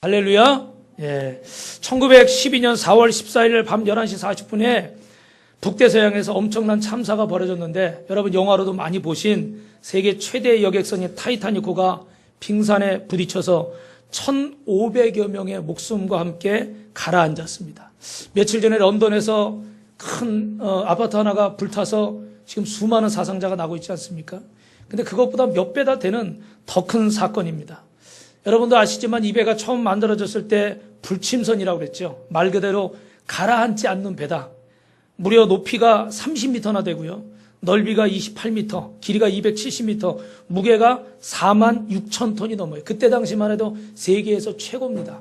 할렐루야. 예. 1912년 4월 14일 밤 11시 40분에 북대서양에서 엄청난 참사가 벌어졌는데, 여러분 영화로도 많이 보신 세계 최대의 여객선인 타이타닉호가 빙산에 부딪혀서 1,500여 명의 목숨과 함께 가라앉았습니다. 며칠 전에 런던에서 큰 아파트 하나가 불타서 지금 수많은 사상자가 나고 있지 않습니까? 근데 그것보다 몇 배나 되는 더 큰 사건입니다. 여러분도 아시지만 이 배가 처음 만들어졌을 때 불침선이라고 그랬죠. 말 그대로 가라앉지 않는 배다. 무려 높이가 30m나 되고요. 넓이가 28m, 길이가 270m, 무게가 46,000톤이 넘어요. 그때 당시만 해도 세계에서 최고입니다.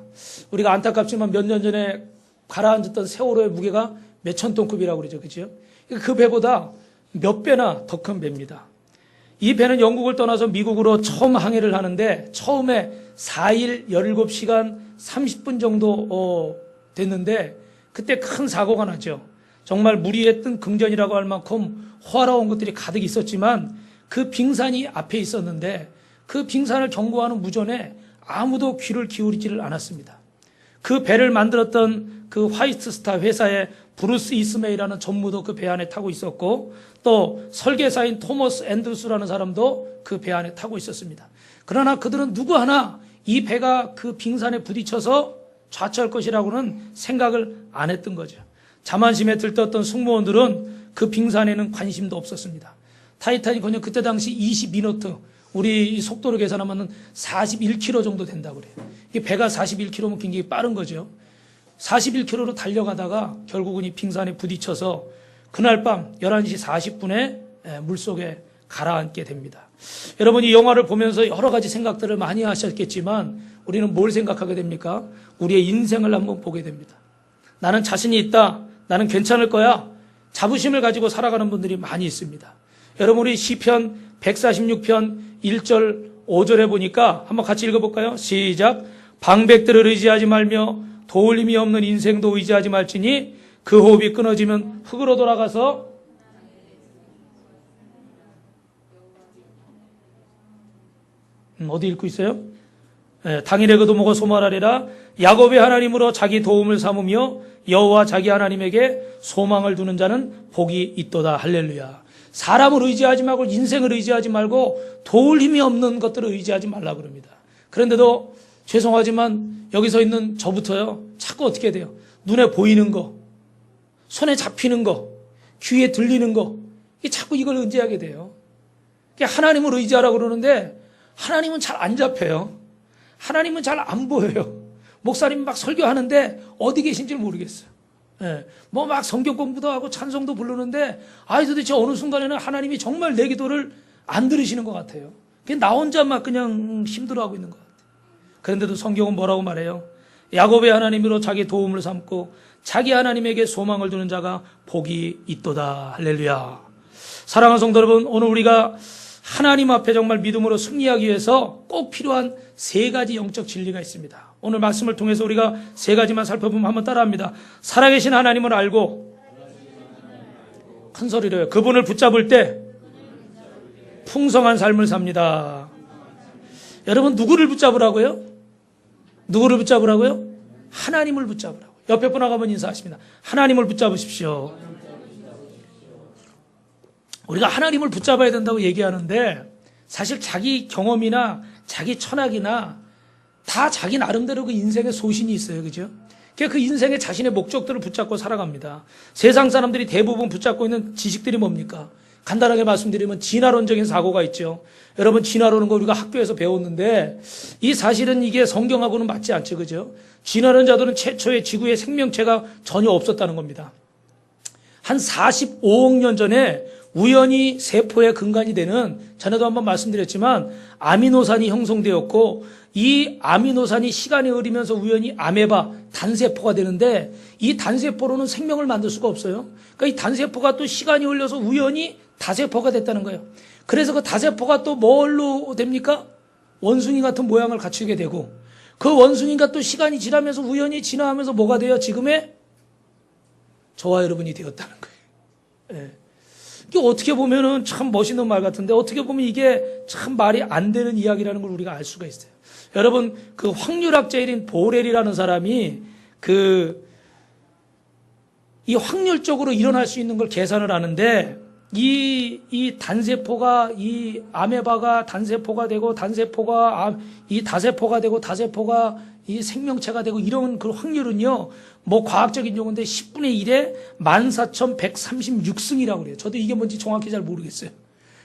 우리가 안타깝지만 몇 년 전에 가라앉았던 세월호의 무게가 몇천 톤급이라고 그러죠. 그죠? 그 배보다 몇 배나 더 큰 배입니다. 이 배는 영국을 떠나서 미국으로 처음 항해를 하는데 처음에 4일 17시간 30분 정도 됐는데 그때 큰 사고가 나죠. 정말 물 위에 뜬 긍전이라고 할 만큼 호화로운 것들이 가득 있었지만 그 빙산이 앞에 있었는데 그 빙산을 경고하는 무전에 아무도 귀를 기울이지를 않았습니다. 그 배를 만들었던 그 화이트스타 회사의 브루스 이스메이라는 전무도 그 배 안에 타고 있었고, 또 설계사인 토머스 앤드루스라는 사람도 그 배 안에 타고 있었습니다. 그러나 그들은 누구 하나 이 배가 그 빙산에 부딪혀서 좌초할 것이라고는 생각을 안 했던 거죠. 자만심에 들떴던 승무원들은 그 빙산에는 관심도 없었습니다. 타이타닉은요, 그때 당시 22노트, 우리 속도로 계산하면 41km 정도 된다고 그래요. 이게 배가 41km면 굉장히 빠른 거죠. 41km로 달려가다가 결국은 이 빙산에 부딪혀서 그날 밤 11시 40분에 물속에 가라앉게 됩니다. 여러분, 이 영화를 보면서 여러 가지 생각들을 많이 하셨겠지만 우리는 뭘 생각하게 됩니까? 우리의 인생을 한번 보게 됩니다. 나는 자신이 있다. 나는 괜찮을 거야. 자부심을 가지고 살아가는 분들이 많이 있습니다. 여러분, 우리 시편 146편 1절 5절에 보니까 한번 같이 읽어볼까요? 시작. 방백들을 의지하지 말며 도울림이 없는 인생도 의지하지 말지니 그 호흡이 끊어지면 흙으로 돌아가서 어디 읽고 있어요? 당일에 거두먹어 소말하리라. 야곱의 하나님으로 자기 도움을 삼으며 여호와 자기 하나님에게 소망을 두는 자는 복이 있도다. 할렐루야. 사람을 의지하지 말고 인생을 의지하지 말고 도울 힘이 없는 것들을 의지하지 말라 그럽니다. 그런데도 죄송하지만 여기 서 있는 저부터요, 자꾸 어떻게 돼요? 눈에 보이는 거, 손에 잡히는 거, 귀에 들리는 거, 자꾸 이걸 의지하게 돼요. 하나님을 의지하라고 그러는데 하나님은 잘 안 잡혀요. 하나님은 잘 안 보여요. 목사님 막 설교하는데 어디 계신지 모르겠어요. 뭐 막 성경 공부도 하고 찬송도 부르는데 도대체 어느 순간에는 하나님이 정말 내 기도를 안 들으시는 것 같아요. 나 혼자 막 그냥 힘들어하고 있는 것 같아요. 그런데도 성경은 뭐라고 말해요? 야곱의 하나님으로 자기 도움을 삼고 자기 하나님에게 소망을 두는 자가 복이 있도다. 할렐루야. 사랑하는 성도 여러분, 오늘 우리가 하나님 앞에 정말 믿음으로 승리하기 위해서 꼭 필요한 세 가지 영적 진리가 있습니다. 오늘 말씀을 통해서 우리가 세 가지만 살펴보면 한번 따라합니다. 살아계신 하나님을 알고 큰 소리로 해요. 그분을 붙잡을 때 풍성한 삶을 삽니다. 여러분, 누구를 붙잡으라고요? 누구를 붙잡으라고요? 하나님을 붙잡으라고. 옆에 분 나가면 인사하십니다. 하나님을 붙잡으십시오. 우리가 하나님을 붙잡아야 된다고 얘기하는데 사실 자기 경험이나 자기 철학이나 다 자기 나름대로 그 인생의 소신이 있어요. 그죠? 그 인생의 자신의 목적들을 붙잡고 살아갑니다. 세상 사람들이 대부분 붙잡고 있는 지식들이 뭡니까? 간단하게 말씀드리면 진화론적인 사고가 있죠. 여러분, 진화론은 거 우리가 학교에서 배웠는데 이 사실은 이게 성경하고는 맞지 않죠. 그죠? 진화론자들은 최초의 지구에 생명체가 전혀 없었다는 겁니다. 한 45억 년 전에 우연히 세포의 근간이 되는, 전에도 한번 말씀드렸지만 아미노산이 형성되었고 이 아미노산이 시간이 흐르면서 우연히 아메바, 단세포가 되는데 이 단세포로는 생명을 만들 수가 없어요. 그러니까 이 단세포가 또 시간이 흘러서 우연히 다세포가 됐다는 거예요. 그래서 그 다세포가 또 뭘로 됩니까? 원숭이 같은 모양을 갖추게 되고 그 원숭이가 또 시간이 지나면서 우연히 진화하면서 뭐가 돼요? 지금의 저와 여러분이 되었다는 거예요. 이게 어떻게 보면은 참 멋있는 말 같은데 어떻게 보면 이게 참 말이 안 되는 이야기라는 걸 우리가 알 수가 있어요. 여러분, 그 확률학자인 보렐이라는 사람이 이 확률적으로 일어날 수 있는 걸 계산을 하는데 이 단세포가 이 아메바가 단세포가 되고 단세포가 이 다세포가 되고 다세포가 이 생명체가 되고 이런 그 확률은요, 뭐 과학적인 용어인데 10분의 1에 14,136승이라고 그래요. 저도 이게 뭔지 정확히 잘 모르겠어요.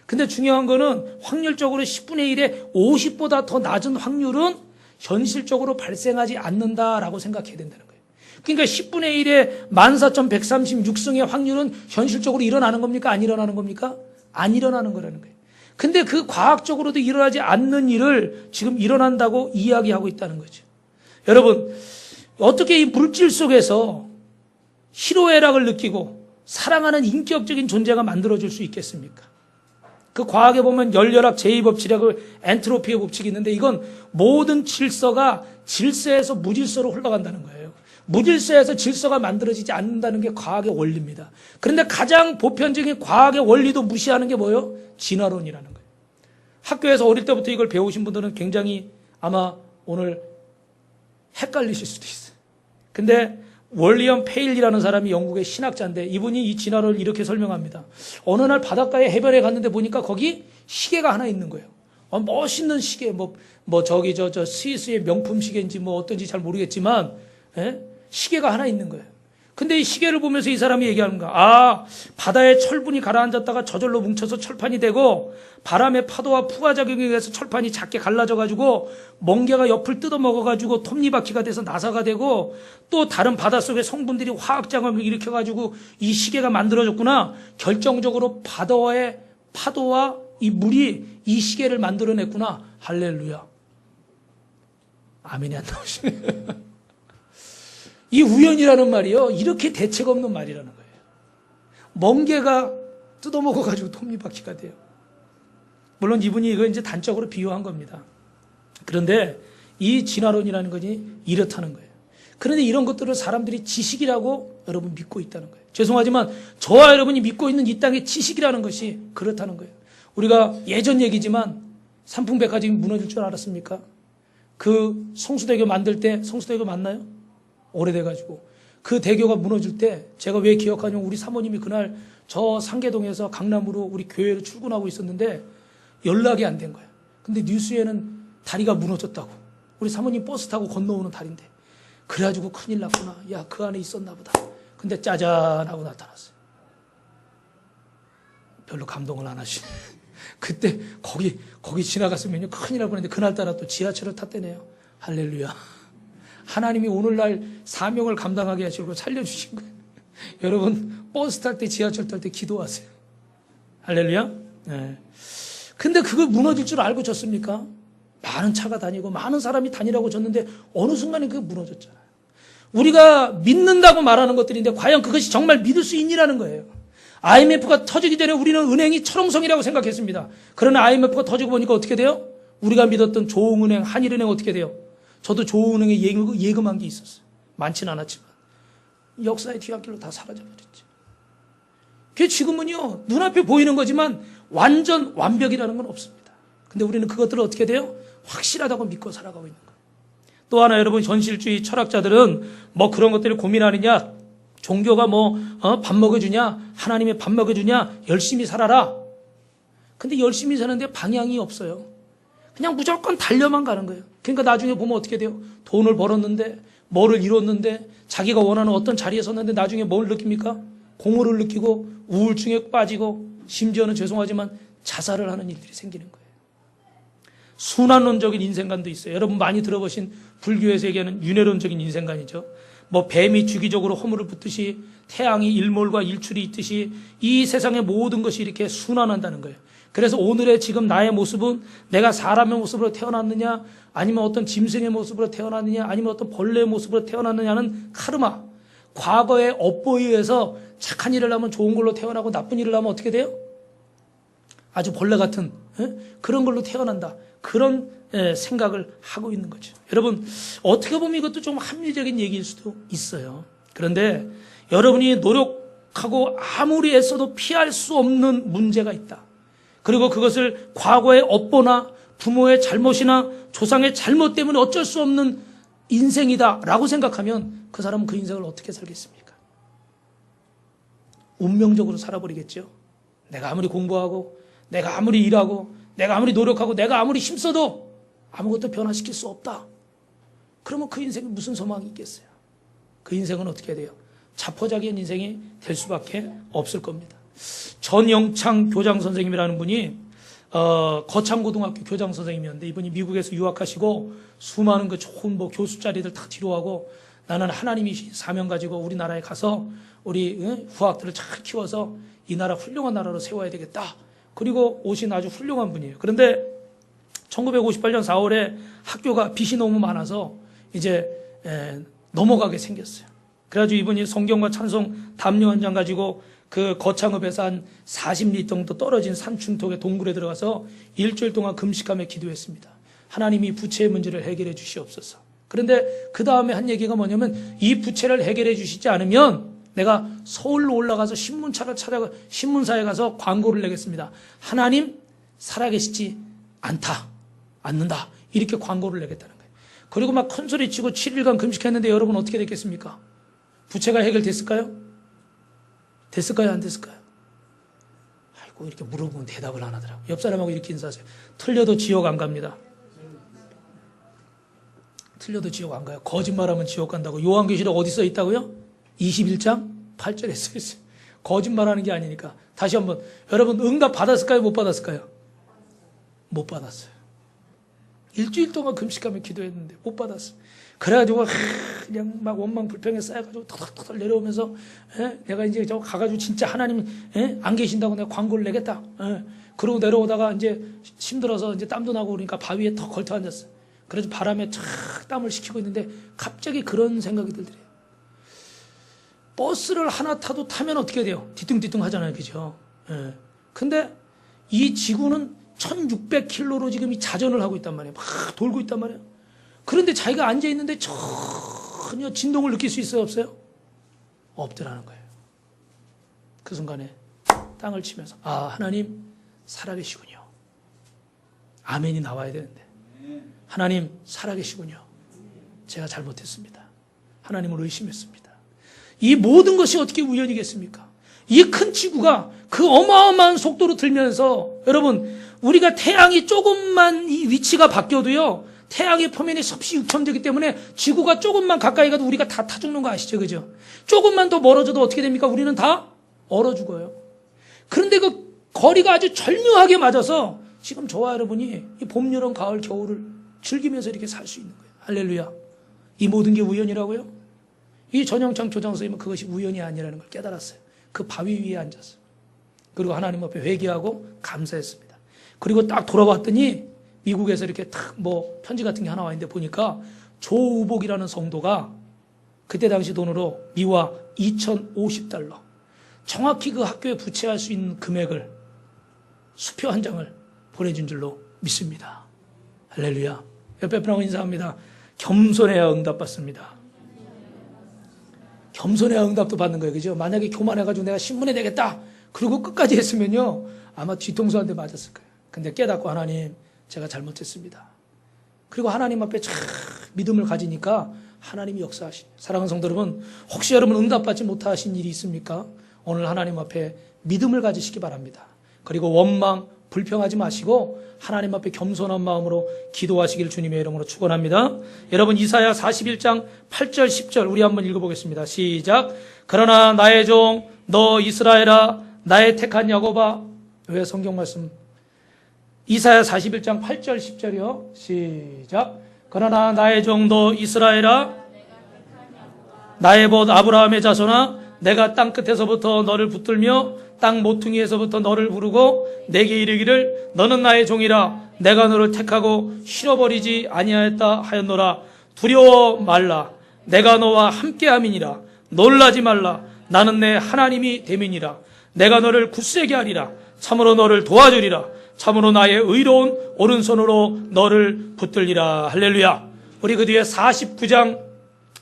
근데 중요한 거는 확률적으로 10분의 1에 50보다 더 낮은 확률은 현실적으로 발생하지 않는다라고 생각해야 된다는 거예요. 그러니까 10분의 1에 14,136승의 확률은 현실적으로 일어나는 겁니까? 안 일어나는 겁니까? 안 일어나는 거라는 거예요. 근데 그 과학적으로도 일어나지 않는 일을 지금 일어난다고 이야기하고 있다는 거죠. 여러분, 어떻게 이 물질 속에서 희로애락을 느끼고 사랑하는 인격적인 존재가 만들어질 수 있겠습니까? 그 과학에 보면 열렬학 제2법칙이라고 엔트로피의 법칙이 있는데 이건 모든 질서가 질서에서 무질서로 흘러간다는 거예요. 무질서에서 질서가 만들어지지 않는다는 게 과학의 원리입니다. 그런데 가장 보편적인 과학의 원리도 무시하는 게 뭐예요? 진화론이라는 거예요. 학교에서 어릴 때부터 이걸 배우신 분들은 굉장히 아마 오늘 헷갈리실 수도 있어요. 근데 월리엄 페일이라는 사람이 영국의 신학자인데 이분이 이 진화론을 이렇게 설명합니다. 어느 날 바닷가에 해변에 갔는데 보니까 거기 시계가 하나 있는 거예요. 멋있는 시계, 저기 스위스의 명품 시계인지 뭐 어떤지 잘 모르겠지만, 시계가 하나 있는 거예요. 근데 이 시계를 보면서 이 사람이 얘기하는 거야. 바다에 철분이 가라앉았다가 저절로 뭉쳐서 철판이 되고 바람의 파도와 풍화 작용에 의해서 철판이 작게 갈라져가지고 멍게가 옆을 뜯어먹어가지고 톱니바퀴가 돼서 나사가 되고 또 다른 바닷속의 성분들이 화학작용을 일으켜가지고 이 시계가 만들어졌구나. 결정적으로 바다의 파도와 이 물이 이 시계를 만들어냈구나. 할렐루야. 아멘이 안 나오시네. 이 우연이라는 말이요, 이렇게 대책 없는 말이라는 거예요. 멍게가 뜯어먹어가지고 톱니바퀴가 돼요. 물론 이분이 이거 이제 단적으로 비유한 겁니다. 그런데 이 진화론이라는 것이 이렇다는 거예요. 그런데 이런 것들을 사람들이 지식이라고 여러분 믿고 있다는 거예요. 죄송하지만 저와 여러분이 믿고 있는 이 땅의 지식이라는 것이 그렇다는 거예요. 우리가 예전 얘기지만 삼풍백화점이 무너질 줄 알았습니까? 그 성수대교 만들 때, 성수대교 맞나요? 오래돼가지고 그 대교가 무너질 때 제가 왜 기억하냐면 우리 사모님이 그날 저 상계동에서 강남으로 우리 교회로 출근하고 있었는데 연락이 안 된 거야. 근데 뉴스에는 다리가 무너졌다고. 우리 사모님 버스 타고 건너오는 다리인데. 그래가지고 큰일 났구나. 야, 그 안에 있었나 보다. 근데 짜잔 하고 나타났어요. 별로 감동을 안 하시네. 그때 거기 지나갔으면 큰일 날 뻔했는데 그날따라 또 지하철을 탔대네요. 할렐루야. 하나님이 오늘날 사명을 감당하게 하시고 살려주신 거예요. 여러분, 버스 탈 때, 지하철 탈 때 기도하세요. 할렐루야. 네. 근데 그걸 무너질 줄 알고 졌습니까? 많은 차가 다니고 많은 사람이 다니라고 졌는데 어느 순간에 그게 무너졌잖아요. 우리가 믿는다고 말하는 것들인데 과연 그것이 정말 믿을 수 있니라는 거예요. IMF가 터지기 전에 우리는 은행이 철옹성이라고 생각했습니다. 그러나 IMF가 터지고 보니까 어떻게 돼요? 우리가 믿었던 조흥은행, 한일은행 어떻게 돼요? 저도 조은행에 예금한 게 있었어요. 많지는 않았지만. 역사의 뒤안길로 다 사라져버렸죠. 그게 지금은요, 눈앞에 보이는 거지만 완전 완벽이라는 건 없습니다. 근데 우리는 그것들을 어떻게 돼요? 확실하다고 믿고 살아가고 있는 거예요. 또 하나 여러분, 현실주의 철학자들은 뭐 그런 것들을 고민하느냐, 종교가 밥 먹여주냐, 하나님의 밥 먹여주냐, 열심히 살아라. 근데 열심히 사는데 방향이 없어요. 그냥 무조건 달려만 가는 거예요. 그러니까 나중에 보면 어떻게 돼요? 돈을 벌었는데, 뭐를 이뤘는데, 자기가 원하는 어떤 자리에 섰는데 나중에 뭘 느낍니까? 공허를 느끼고 우울증에 빠지고 심지어는 죄송하지만 자살을 하는 일들이 생기는 거예요. 순환론적인 인생관도 있어요. 여러분 많이 들어보신 불교에서 얘기하는 윤회론적인 인생관이죠. 뱀이 주기적으로 허물을 붓듯이 태양이 일몰과 일출이 있듯이 이 세상의 모든 것이 이렇게 순환한다는 거예요. 그래서 오늘의 지금 나의 모습은 내가 사람의 모습으로 태어났느냐, 아니면 어떤 짐승의 모습으로 태어났느냐, 아니면 어떤 벌레의 모습으로 태어났느냐는 카르마, 과거의 업보에 의해서 착한 일을 하면 좋은 걸로 태어나고 나쁜 일을 하면 어떻게 돼요? 아주 벌레 같은 그런 걸로 태어난다. 그런 생각을 하고 있는 거죠. 여러분, 어떻게 보면 이것도 좀 합리적인 얘기일 수도 있어요. 그런데 여러분이 하고 아무리 애써도 피할 수 없는 문제가 있다. 그리고 그것을 과거의 업보나 부모의 잘못이나 조상의 잘못 때문에 어쩔 수 없는 인생이다라고 생각하면 그 사람은 그 인생을 어떻게 살겠습니까? 운명적으로 살아버리겠죠. 내가 아무리 공부하고 내가 아무리 일하고 내가 아무리 노력하고 내가 아무리 힘써도 아무것도 변화시킬 수 없다. 그러면 그 인생에 무슨 소망이 있겠어요? 그 인생은 어떻게 돼요? 자포자기한 인생이 될 수밖에 없을 겁니다. 전영창 교장 선생님이라는 분이 거창고등학교 교장 선생님이었는데 이분이 미국에서 유학하시고 수많은 그 좋은 뭐 교수 자리들 다 뒤로하고 나는 하나님이 사명 가지고 우리나라에 가서 우리 후학들을 잘 키워서 이 나라 훌륭한 나라로 세워야 되겠다. 그리고 오신 아주 훌륭한 분이에요. 그런데 1958년 4월에 학교가 빚이 너무 많아서 이제 넘어가게 생겼어요. 그래가지고 이분이 성경과 찬송 담요 한 장 가지고 그 거창읍에서 한 40리 정도 떨어진 산중턱의 동굴에 들어가서 일주일 동안 금식하며 기도했습니다. 하나님이 부채의 문제를 해결해 주시옵소서. 그런데 그 다음에 한 얘기가 뭐냐면 이 부채를 해결해 주시지 않으면 내가 서울로 올라가서 신문사에 가서 광고를 내겠습니다. 하나님 살아계시지 않는다. 이렇게 광고를 내겠다는 거예요. 그리고 막 큰소리 치고 7일간 금식했는데 여러분 어떻게 됐겠습니까? 부채가 해결됐을까요? 됐을까요? 안 됐을까요? 아이고 이렇게 물어보면 대답을 안 하더라고요. 옆 사람하고 이렇게 인사하세요. 틀려도 지옥 안 갑니다. 틀려도 지옥 안 가요. 거짓말하면 지옥 간다고. 요한계시록 어디 써 있다고요? 21장 8절에 써 있어요. 거짓말하는 게 아니니까. 다시 한번 여러분 응답 받았을까요? 못 받았을까요? 못 받았어요. 일주일 동안 금식하며 기도했는데 못 받았어요. 그래가지고 그냥 막 원망 불평에 쌓여가지고 터덕터덕 내려오면서 내가 이제 저 가가지고 진짜 하나님 안 계신다고 내가 광고를 내겠다. 그러고 내려오다가 이제 힘들어서 이제 땀도 나고 그러니까 바위에 턱 걸터 앉았어요. 그래서 바람에 쫙 땀을 식히고 있는데 갑자기 그런 생각이 들더래요. 버스를 하나 타면 어떻게 돼요? 뒤뚱뒤뚱 하잖아요. 그죠? 근데 이 지구는 1600km로 지금 이 자전을 하고 있단 말이에요. 막 돌고 있단 말이에요. 그런데 자기가 앉아있는데 전혀 진동을 느낄 수 있어요? 없어요? 없더라는 거예요. 그 순간에 땅을 치면서 하나님 살아계시군요. 아멘이 나와야 되는데 하나님 살아계시군요. 제가 잘못했습니다. 하나님을 의심했습니다. 이 모든 것이 어떻게 우연이겠습니까? 이 큰 지구가 그 어마어마한 속도로 들면서 여러분 우리가 태양이 조금만 이 위치가 바뀌어도요 태양의 표면이 섭씨 6천되기 때문에 지구가 조금만 가까이 가도 우리가 다 타 죽는 거 아시죠? 그죠? 조금만 더 멀어져도 어떻게 됩니까? 우리는 다 얼어 죽어요. 그런데 그 거리가 아주 절묘하게 맞아서 지금 저와 여러분이 이 봄, 여름, 가을, 겨울을 즐기면서 이렇게 살 수 있는 거예요. 할렐루야. 이 모든 게 우연이라고요? 이 전영창 교장 선생님은 그것이 우연이 아니라는 걸 깨달았어요. 그 바위 위에 앉았어요. 그리고 하나님 앞에 회개하고 감사했습니다. 그리고 딱 돌아봤더니 미국에서 이렇게 탁 뭐 편지 같은 게 하나 와 있는데 보니까 조우복이라는 성도가 그때 당시 돈으로 미화 2050달러 정확히 그 학교에 부채할 수 있는 금액을 수표 한 장을 보내준 줄로 믿습니다. 할렐루야. 옆에 분하고 인사합니다. 겸손해야 응답받습니다. 겸손해야 응답도 받는 거예요. 그죠? 만약에 교만해가지고 내가 신문에 내겠다. 그리고 끝까지 했으면요. 아마 뒤통수 한 대 맞았을 거예요. 근데 깨닫고 하나님 제가 잘못했습니다. 그리고 하나님 앞에 참 믿음을 가지니까 하나님이 역사하시네요. 사랑하는 성도 여러분, 혹시 여러분 응답받지 못하신 일이 있습니까? 오늘 하나님 앞에 믿음을 가지시기 바랍니다. 그리고 원망, 불평하지 마시고 하나님 앞에 겸손한 마음으로 기도하시길 주님의 이름으로 축원합니다. 여러분 이사야 41장 8절 10절 우리 한번 읽어보겠습니다. 시작. 그러나 나의 종 너 이스라엘아 나의 택한 야곱아. 왜 성경 말씀 이사야 41장 8절 10절이요. 시작. 그러나 나의 종 너 이스라엘아 나의 벗 아브라함의 자손아 내가 땅 끝에서부터 너를 붙들며 땅 모퉁이에서부터 너를 부르고 내게 이르기를 너는 나의 종이라 내가 너를 택하고 실어버리지 아니하였다 하였노라. 두려워 말라. 내가 너와 함께함이니라. 놀라지 말라. 나는 내 하나님이 됨이니라. 내가 너를 굳세게 하리라. 참으로 너를 도와주리라. 참으로 나의 의로운 오른손으로 너를 붙들리라. 할렐루야. 우리 그 뒤에 49장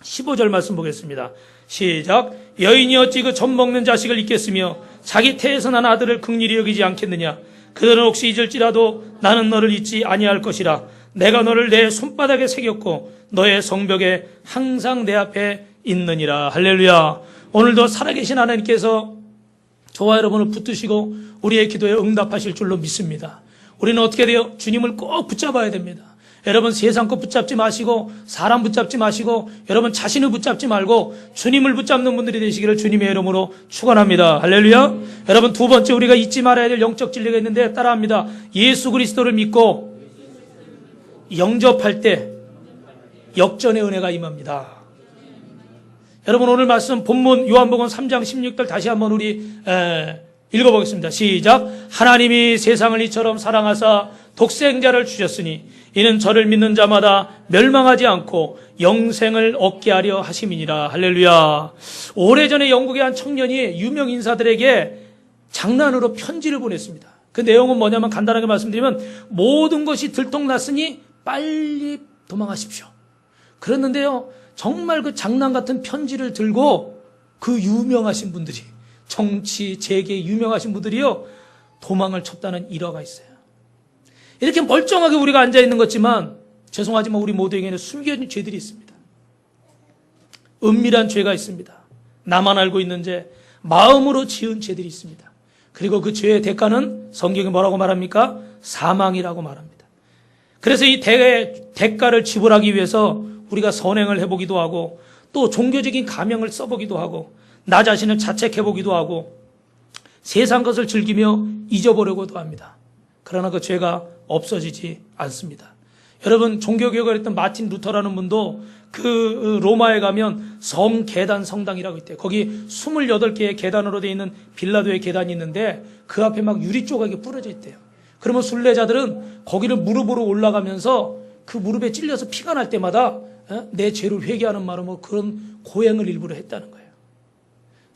15절 말씀 보겠습니다. 시작. 여인이 어찌 그 젖 먹는 자식을 잊겠으며 자기 태에서 난 아들을 긍휼히 여기지 않겠느냐. 그들은 혹시 잊을지라도 나는 너를 잊지 아니할 것이라. 내가 너를 내 손바닥에 새겼고 너의 성벽에 항상 내 앞에 있느니라. 할렐루야. 오늘도 살아계신 하나님께서 저와 여러분을 붙드시고 우리의 기도에 응답하실 줄로 믿습니다. 우리는 어떻게 돼요? 주님을 꼭 붙잡아야 됩니다. 여러분 세상 것 붙잡지 마시고 사람 붙잡지 마시고 여러분 자신을 붙잡지 말고 주님을 붙잡는 분들이 되시기를 주님의 이름으로 축원합니다. 할렐루야. 여러분 두 번째 우리가 잊지 말아야 될 영적 진리가 있는데 따라합니다. 예수 그리스도를 믿고 영접할 때 역전의 은혜가 임합니다. 여러분 오늘 말씀 본문 요한복음 3장 16절 다시 한번 우리 읽어보겠습니다. 시작. 하나님이 세상을 이처럼 사랑하사 독생자를 주셨으니 이는 저를 믿는 자마다 멸망하지 않고 영생을 얻게 하려 하심이니라. 할렐루야. 오래전에 영국의 한 청년이 유명 인사들에게 장난으로 편지를 보냈습니다. 그 내용은 뭐냐면 간단하게 말씀드리면 모든 것이 들통났으니 빨리 도망하십시오. 그랬는데요. 정말 그 장난 같은 편지를 들고 그 유명하신 분들이 정치, 재계 유명하신 분들이요. 도망을 쳤다는 일화가 있어요. 이렇게 멀쩡하게 우리가 앉아있는 것 같지만 죄송하지만 우리 모두에게는 숨겨진 죄들이 있습니다. 은밀한 죄가 있습니다. 나만 알고 있는 죄, 마음으로 지은 죄들이 있습니다. 그리고 그 죄의 대가는 성경이 뭐라고 말합니까? 사망이라고 말합니다. 그래서 이 대가를 지불하기 위해서 우리가 선행을 해보기도 하고 또 종교적인 가명을 써보기도 하고 나 자신을 자책해보기도 하고 세상 것을 즐기며 잊어보려고도 합니다. 그러나 그 죄가 없어지지 않습니다. 여러분 종교개혁을 했던 마틴 루터라는 분도 그 로마에 가면 성계단 성당이라고 있대요. 거기 28개의 계단으로 되어 있는 빌라도의 계단이 있는데 그 앞에 막 유리 조각이 뿌려져 있대요. 그러면 순례자들은 거기를 무릎으로 올라가면서 그 무릎에 찔려서 피가 날 때마다 내 죄를 회개하는 마음으로 그런 고행을 일부러 했다는 거예요.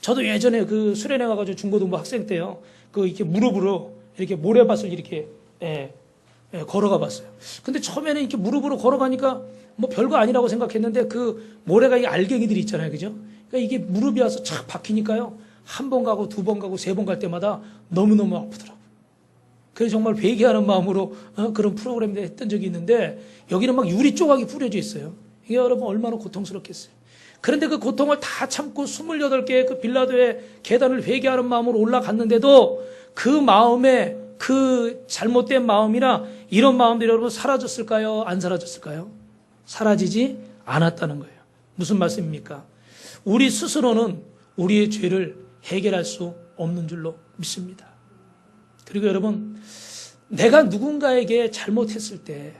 저도 예전에 그 수련회 가가지고 중고등부 학생 때요. 그 이렇게 무릎으로 이렇게 모래밭을 이렇게 걸어가 봤어요. 근데 처음에는 이렇게 무릎으로 걸어가니까 뭐 별거 아니라고 생각했는데 그 모래가 이 알갱이들이 있잖아요. 그죠? 그러니까 이게 무릎이 와서 착 박히니까요. 한 번 가고 두 번 가고 세 번 갈 때마다 너무너무 아프더라고요. 그래서 정말 회개하는 마음으로 그런 프로그램을 했던 적이 있는데 여기는 막 유리 조각이 뿌려져 있어요. 이게 여러분 얼마나 고통스럽겠어요. 그런데 그 고통을 다 참고 28개의 그 빌라도의 계단을 회개하는 마음으로 올라갔는데도 그 마음에 그 잘못된 마음이나 이런 마음들이 여러분 사라졌을까요? 안 사라졌을까요? 사라지지 않았다는 거예요. 무슨 말씀입니까? 우리 스스로는 우리의 죄를 해결할 수 없는 줄로 믿습니다. 그리고 여러분 내가 누군가에게 잘못했을 때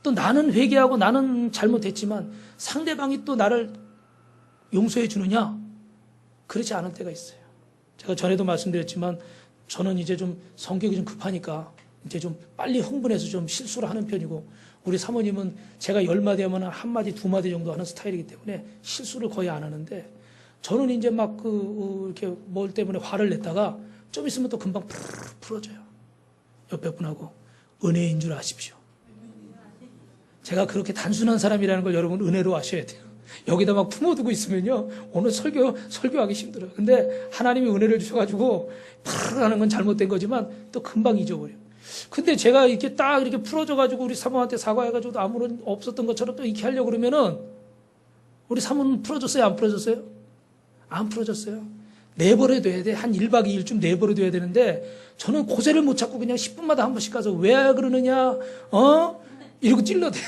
또 나는 회개하고 나는 잘못했지만 상대방이 또 나를 용서해 주느냐? 그렇지 않을 때가 있어요. 제가 전에도 말씀드렸지만 저는 이제 좀 성격이 좀 급하니까 이제 좀 빨리 흥분해서 좀 실수를 하는 편이고 우리 사모님은 제가 10마디 하면 한 마디, 두 마디 정도 하는 스타일이기 때문에 실수를 거의 안 하는데 저는 이제 막 이렇게 뭘 때문에 화를 냈다가 좀 있으면 또 금방 풀어져요. 옆에 분하고 은혜인 줄 아십시오. 제가 그렇게 단순한 사람이라는 걸 여러분 은혜로 아셔야 돼요. 여기다 막 품어두고 있으면요 오늘 설교하기 힘들어요. 근데 하나님이 은혜를 주셔가지고 하는 건 잘못된 거지만 또 금방 잊어버려요. 근데 제가 이렇게 딱 이렇게 풀어줘가지고 우리 사모한테 사과해가지고 아무런 없었던 것처럼 또 이렇게 하려고 그러면은 우리 사모는 풀어줬어요? 안 풀어줬어요? 안 풀어줬어요. 내버려둬야 돼. 한 1박 2일쯤 내버려둬야 되는데 저는 고세를 못 찾고 그냥 10분마다 한 번씩 가서 왜 그러느냐 이러고 찔러대요.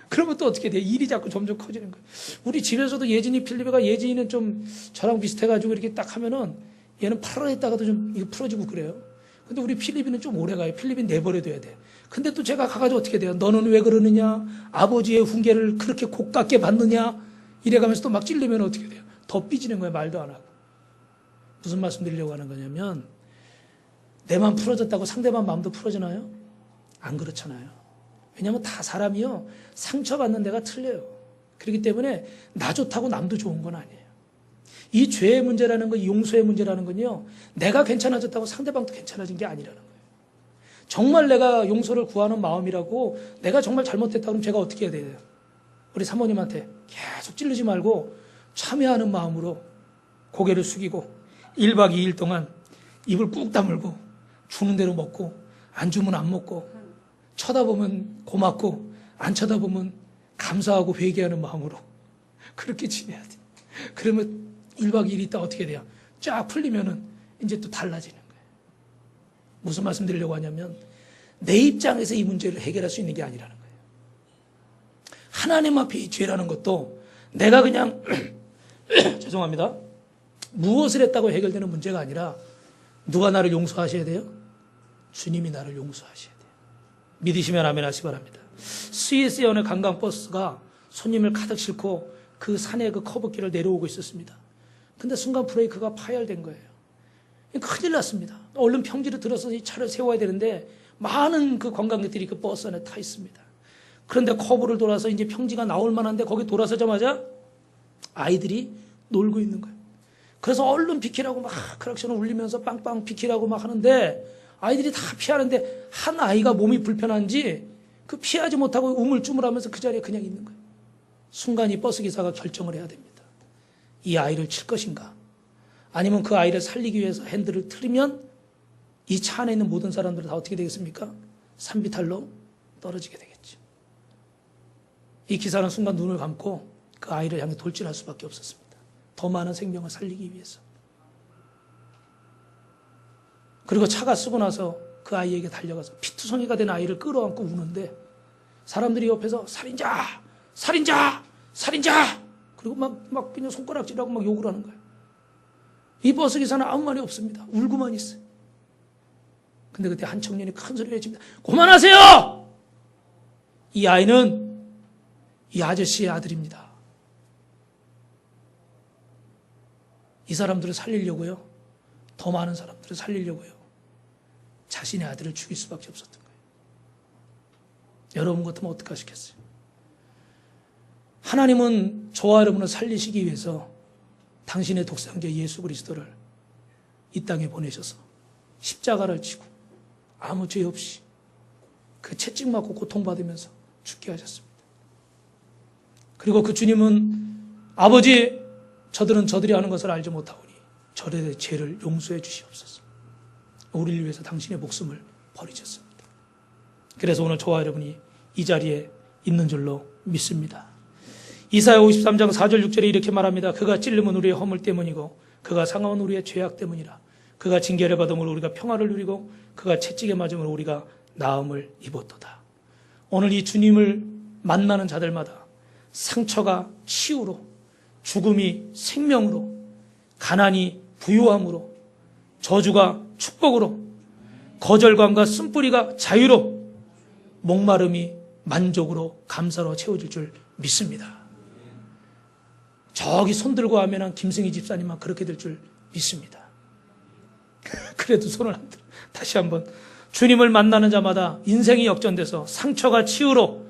그러면 또 어떻게 돼? 일이 자꾸 점점 커지는 거예요. 우리 집에서도 예진이 필리베가 예진이는 좀 저랑 비슷해가지고 이렇게 딱 하면은 얘는 팔을 했다가도 좀 이거 풀어지고 그래요. 근데 우리 필리핀은 좀 오래 가요. 필리핀 내버려둬야 돼. 근데 또 제가 가가지고 어떻게 돼요? 너는 왜 그러느냐? 아버지의 훈계를 그렇게 고깝게 받느냐? 이래가면서 또 막 찔리면 어떻게 돼요? 더 삐지는 거예요. 말도 안 하고. 무슨 말씀 드리려고 하는 거냐면 내 마음 풀어졌다고 상대방 마음도 풀어지나요? 안 그렇잖아요. 왜냐하면 다 사람이요 상처받는 데가 틀려요. 그렇기 때문에 나 좋다고 남도 좋은 건 아니에요. 이 죄의 문제라는 거, 이 용서의 문제라는 건요 내가 괜찮아졌다고 상대방도 괜찮아진 게 아니라는 거예요. 정말 내가 용서를 구하는 마음이라고 내가 정말 잘못했다 그러면 제가 어떻게 해야 돼요? 우리 사모님한테 계속 찌르지 말고 참여하는 마음으로 고개를 숙이고 1박 2일 동안 입을 꾹 다물고 주는 대로 먹고 안 주면 안 먹고 쳐다보면 고맙고 안 쳐다보면 감사하고 회개하는 마음으로 그렇게 지내야 돼. 그러면 1박 2일 있다 어떻게 돼요? 쫙 풀리면은 이제 또 달라지는 거예요. 무슨 말씀 드리려고 하냐면 내 입장에서 이 문제를 해결할 수 있는 게 아니라는 거예요. 하나님 앞에 이 죄라는 것도 내가 그냥 죄송합니다. 무엇을 했다고 해결되는 문제가 아니라 누가 나를 용서하셔야 돼요? 주님이 나를 용서하셔야 돼요. 믿으시면 아멘 하시기 바랍니다. 스위스의 어느 관광버스가 손님을 가득 싣고 그 산의 그 커브길을 내려오고 있었습니다. 근데 순간 브레이크가 파열된 거예요. 큰일 났습니다. 얼른 평지로 들어서 이 차를 세워야 되는데 많은 그 관광객들이 그 버스 안에 타 있습니다. 그런데 커브를 돌아서 이제 평지가 나올 만한데 거기 돌아서자마자 아이들이 놀고 있는 거예요. 그래서 얼른 비키라고 막 크락션을 울리면서 빵빵 비키라고 막 하는데 아이들이 다 피하는데 한 아이가 몸이 불편한지 그 피하지 못하고 우물쭈물하면서 그 자리에 그냥 있는 거예요. 순간 이 버스기사가 결정을 해야 됩니다. 이 아이를 칠 것인가? 아니면 그 아이를 살리기 위해서 핸들을 틀면 이 차 안에 있는 모든 사람들은 다 어떻게 되겠습니까? 산비탈로 떨어지게 되겠죠. 이 기사는 순간 눈을 감고 그 아이를 향해 돌진할 수밖에 없었습니다. 더 많은 생명을 살리기 위해서. 그리고 차가 쓰고 나서 그 아이에게 달려가서 피투성이가 된 아이를 끌어안고 우는데 사람들이 옆에서 살인자! 살인자! 살인자! 그리고 막 그냥 손가락질하고 막 욕을 하는 거예요. 이 버스 기사는 아무 말이 없습니다. 울고만 있어요. 근데 그때 한 청년이 큰 소리를 외칩니다. 그만하세요! 이 아이는 이 아저씨의 아들입니다. 이 사람들을 살리려고요. 더 많은 사람들을 살리려고요. 자신의 아들을 죽일 수밖에 없었던 거예요. 여러분 같으면 어떡하시겠어요? 하나님은 저와 여러분을 살리시기 위해서 당신의 독생자 예수 그리스도를 이 땅에 보내셔서 십자가를 지고 아무 죄 없이 그 채찍 맞고 고통받으면서 죽게 하셨습니다. 그리고 그 주님은 아버지 저들은 저들이 하는 것을 알지 못하오니 저들의 죄를 용서해 주시옵소서. 우리를 위해서 당신의 목숨을 버리셨습니다. 그래서 오늘 저와 여러분이 이 자리에 있는 줄로 믿습니다. 이사야 53장 4절 6절에 이렇게 말합니다. 그가 찔림은 우리의 허물 때문이고 그가 상함은 우리의 죄악 때문이라. 그가 징계를 받음으로 우리가 평화를 누리고 그가 채찍에 맞음으로 우리가 나음을 입었도다. 오늘 이 주님을 만나는 자들마다 상처가 치유로, 죽음이 생명으로, 가난이 부유함으로, 저주가 축복으로, 거절감과 쓴뿌리가 자유로, 목마름이 만족으로 감사로 채워질 줄 믿습니다. 저기 손 들고 하면 김승희 집사님만 그렇게 될 줄 믿습니다. 그래도 손을 안 들어. 다시 한번 주님을 만나는 자마다 인생이 역전돼서 상처가 치유로,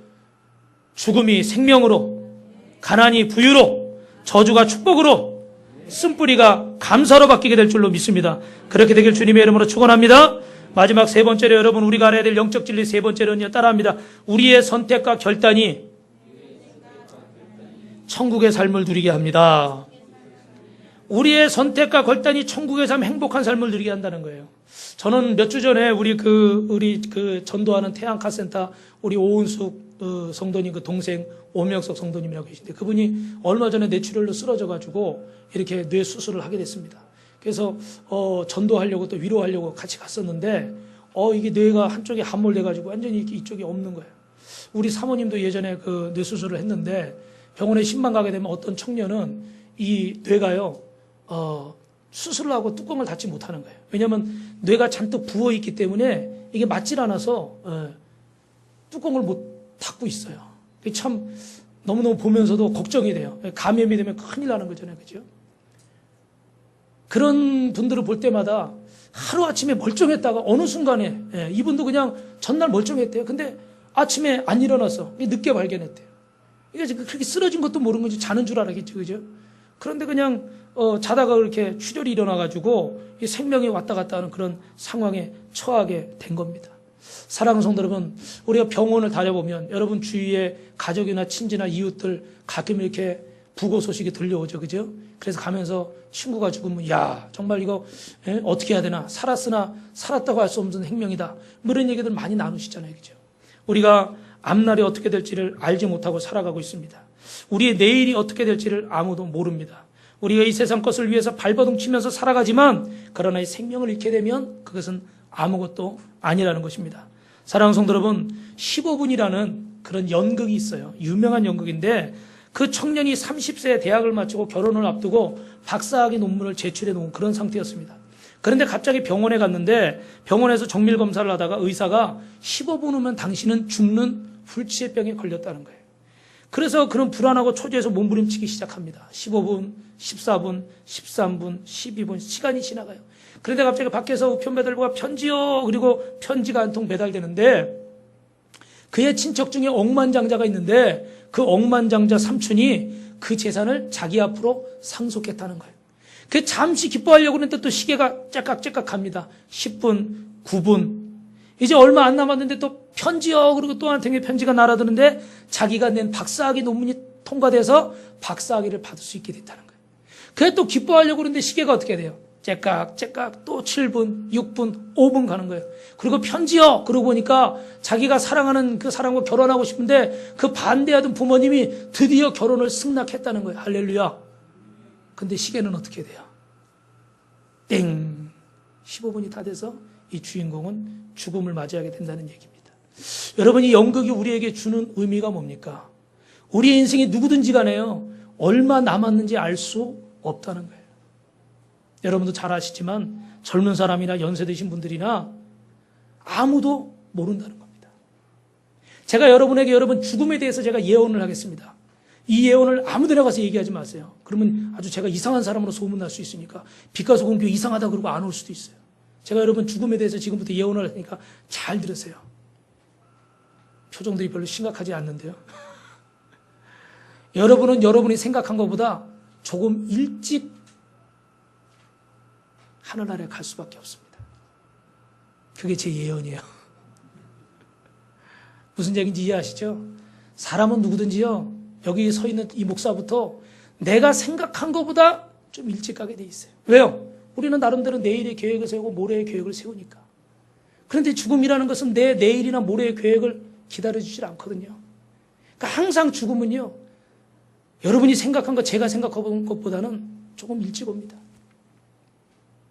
죽음이 생명으로, 가난이 부유로, 저주가 축복으로, 쓴뿌리가 감사로 바뀌게 될 줄로 믿습니다. 그렇게 되길 주님의 이름으로 축원합니다. 마지막 세 번째로 여러분 우리가 알아야 될 영적 진리 세 번째로는요, 따라합니다. 우리의 선택과 결단이 천국의 삶을 누리게 합니다. 우리의 선택과 결단이 천국의 삶, 행복한 삶을 누리게 한다는 거예요. 저는 몇 주 전에 우리 전도하는 태양카센터 우리 오은숙 성도님 그 동생 오명석 성도님이라고 계신데 그분이 얼마 전에 뇌출혈로 쓰러져가지고 이렇게 뇌 수술을 하게 됐습니다. 그래서 전도하려고 또 위로하려고 같이 갔었는데 이게 뇌가 한쪽에 함몰돼가지고 완전히 이쪽이 없는 거예요. 우리 사모님도 예전에 그 뇌 수술을 했는데 병원에 신방 가게 되면 어떤 청년은 이 뇌가요 수술을 하고 뚜껑을 닫지 못하는 거예요. 왜냐하면 뇌가 잔뜩 부어있기 때문에 이게 맞질 않아서 뚜껑을 못 닫고 있어요. 참 너무너무 보면서도 걱정이 돼요. 감염이 되면 큰일 나는 거잖아요. 그죠? 그런 분들을 볼 때마다 하루아침에 멀쩡했다가 어느 순간에 이분도 그냥 전날 멀쩡했대요. 근데 아침에 안 일어나서 늦게 발견했대요. 이게 그렇게 쓰러진 것도 모르는 거지 자는 줄 알았겠죠. 그죠? 그런데 그냥 자다가 그렇게 출혈이 일어나가지고 생명이 왔다 갔다 하는 그런 상황에 처하게 된 겁니다. 사랑하는 성도 여러분, 우리가 병원을 다녀보면 여러분 주위에 가족이나 친지나 이웃들 가끔 이렇게 부고 소식이 들려오죠. 그죠? 그래서 가면서 친구가 죽으면 야 정말 이거 어떻게 해야 되나, 살았으나 살았다고 할 수 없는 행명이다, 뭐 이런 얘기들 많이 나누시잖아요. 그죠? 우리가 앞날이 어떻게 될지를 알지 못하고 살아가고 있습니다. 우리의 내일이 어떻게 될지를 아무도 모릅니다. 우리가 이 세상 것을 위해서 발버둥 치면서 살아가지만 그러나 이 생명을 잃게 되면 그것은 아무것도 아니라는 것입니다. 사랑하는 성도 여러분, 15분이라는 그런 연극이 있어요. 유명한 연극인데 그 청년이 30세에 대학을 마치고 결혼을 앞두고 박사학위 논문을 제출해 놓은 그런 상태였습니다. 그런데 갑자기 병원에 갔는데 병원에서 정밀 검사를 하다가 의사가 15분 후면 당신은 죽는 불치병에 걸렸다는 거예요. 그래서 그런 불안하고 초조해서 몸부림치기 시작합니다. 15분, 14분, 13분, 12분 시간이 지나가요. 그런데 갑자기 밖에서 우편배달부가 편지요, 그리고 편지가 한 통 배달되는데 그의 친척 중에 억만장자가 있는데 그 억만장자 삼촌이 그 재산을 자기 앞으로 상속했다는 거예요. 그 잠시 기뻐하려고 했는데 또 시계가 째깍째깍 갑니다. 10분, 9분. 이제 얼마 안 남았는데 또 편지요, 그리고 또 한 통의 편지가 날아드는데 자기가 낸 박사학위 논문이 통과돼서 박사학위를 받을 수 있게 됐다는 거예요. 그래 또 기뻐하려고 그러는데 시계가 어떻게 돼요? 째깍째깍 또 7분, 6분, 5분 가는 거예요. 그리고 편지요. 그러고 보니까 자기가 사랑하는 그 사람과 결혼하고 싶은데 그 반대하던 부모님이 드디어 결혼을 승낙했다는 거예요. 할렐루야. 근데 시계는 어떻게 돼요? 땡. 15분이 다 돼서 이 주인공은 죽음을 맞이하게 된다는 얘기입니다. 여러분, 이 연극이 우리에게 주는 의미가 뭡니까? 우리의 인생이 누구든지 간에요, 얼마 남았는지 알 수 없다는 거예요. 여러분도 잘 아시지만 젊은 사람이나 연세 드신 분들이나 아무도 모른다는 겁니다. 제가 여러분에게 여러분 죽음에 대해서 제가 예언을 하겠습니다. 이 예언을 아무데나 가서 얘기하지 마세요. 그러면 아주 제가 이상한 사람으로 소문날 수 있으니까 빛가서 공교 이상하다 그러고 안 올 수도 있어요. 제가 여러분 죽음에 대해서 지금부터 예언을 하니까 잘 들으세요. 표정들이 별로 심각하지 않는데요. 여러분은 여러분이 생각한 것보다 조금 일찍 하늘나라에 갈 수밖에 없습니다. 그게 제 예언이에요. 무슨 얘기인지 이해하시죠? 사람은 누구든지요, 여기 서 있는 이 목사부터 내가 생각한 것보다 좀 일찍 가게 돼 있어요. 왜요? 우리는 나름대로 내일의 계획을 세우고 모레의 계획을 세우니까. 그런데 죽음이라는 것은 내 내일이나 모레의 계획을 기다려주질 않거든요. 그러니까 항상 죽음은요, 여러분이 생각한 것, 제가 생각해본 것보다는 조금 일찍 옵니다.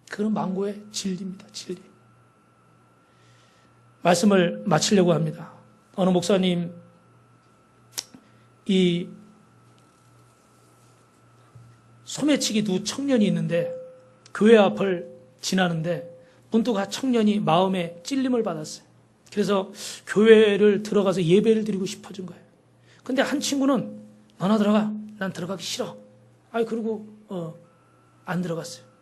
그건 망고의 진리입니다. 진리. 말씀을 마치려고 합니다. 어느 목사님, 이 소매치기 두 청년이 있는데 교회 앞을 지나는데 문득 한 청년이 마음에 찔림을 받았어요. 그래서 교회를 들어가서 예배를 드리고 싶어진 거예요. 근데 한 친구는 너나 들어가, 난 들어가기 싫어. 그리고 안 들어갔어요.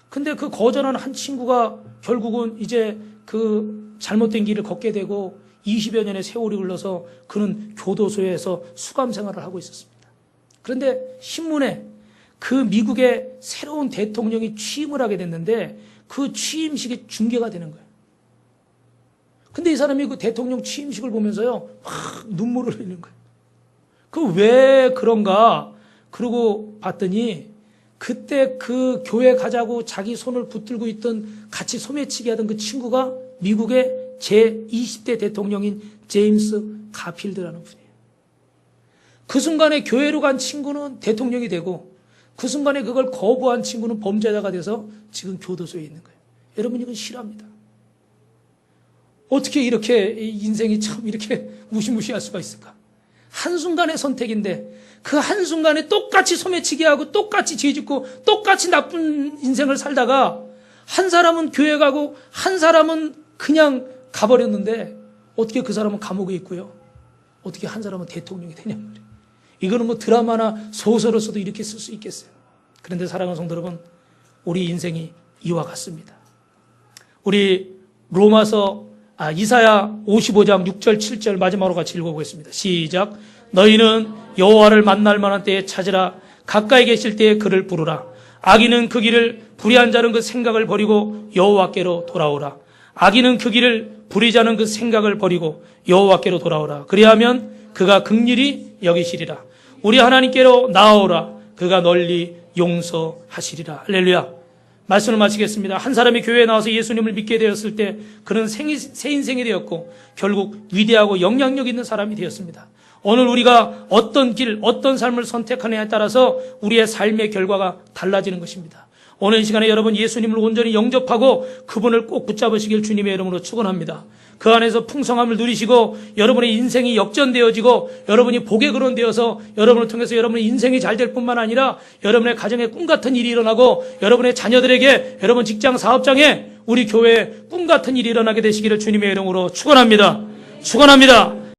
근데 그 거절한 한 친구가 결국은 이제 그 잘못된 길을 걷게 되고 20여 년의 세월이 흘러서 그는 교도소에서 수감 생활을 하고 있었습니다. 그런데 신문에 그 미국의 새로운 대통령이 취임을 하게 됐는데 그 취임식이 중계가 되는 거예요. 근데 이 사람이 그 대통령 취임식을 보면서요, 막 눈물을 흘리는 거예요. 그 왜 그런가? 그러고 봤더니 그때 그 교회 가자고 자기 손을 붙들고 있던, 같이 소매치기 하던 그 친구가 미국의 제20대 대통령인 제임스 가필드라는 분이에요. 그 순간에 교회로 간 친구는 대통령이 되고 그 순간에 그걸 거부한 친구는 범죄자가 돼서 지금 교도소에 있는 거예요. 여러분, 이건 실화입니다. 어떻게 이렇게 인생이 참 이렇게 무시무시할 수가 있을까? 한순간의 선택인데 그 한순간에 똑같이 소매치기 하고 똑같이 죄짓고 똑같이 나쁜 인생을 살다가 한 사람은 교회 가고 한 사람은 그냥 가버렸는데 어떻게 그 사람은 감옥에 있고요, 어떻게 한 사람은 대통령이 되냐 말이에요. 이거는 뭐 드라마나 소설로서도 이렇게 쓸 수 있겠어요. 그런데 사랑하는 성도 여러분, 우리 인생이 이와 같습니다. 우리 이사야 55장 6절 7절 마지막으로 같이 읽어보겠습니다. 시작. 너희는 여호와를 만날 만한 때에 찾으라. 가까이 계실 때에 그를 부르라. 악인은 그 길을, 불의한 자는 그 생각을 버리고 여호와께로 돌아오라. 악인은 그 길을, 불의자는 그 생각을 버리고 여호와께로 돌아오라. 그리하면 그가 긍휼히 여기시리라. 우리 하나님께로 나아오라. 그가 널리 용서하시리라. 할렐루야. 말씀을 마치겠습니다. 한 사람이 교회에 나와서 예수님을 믿게 되었을 때 그는 새 인생이 되었고 결국 위대하고 영향력 있는 사람이 되었습니다. 오늘 우리가 어떤 길, 어떤 삶을 선택하느냐에 따라서 우리의 삶의 결과가 달라지는 것입니다. 오늘 이 시간에 여러분 예수님을 온전히 영접하고 그분을 꼭 붙잡으시길 주님의 이름으로 축원합니다. 그 안에서 풍성함을 누리시고 여러분의 인생이 역전되어지고 여러분이 복의 근원되어서 여러분을 통해서 여러분의 인생이 잘 될 뿐만 아니라 여러분의 가정에 꿈 같은 일이 일어나고 여러분의 자녀들에게 여러분 직장 사업장에 우리 교회에 꿈 같은 일이 일어나게 되시기를 주님의 이름으로 축원합니다. 축원합니다.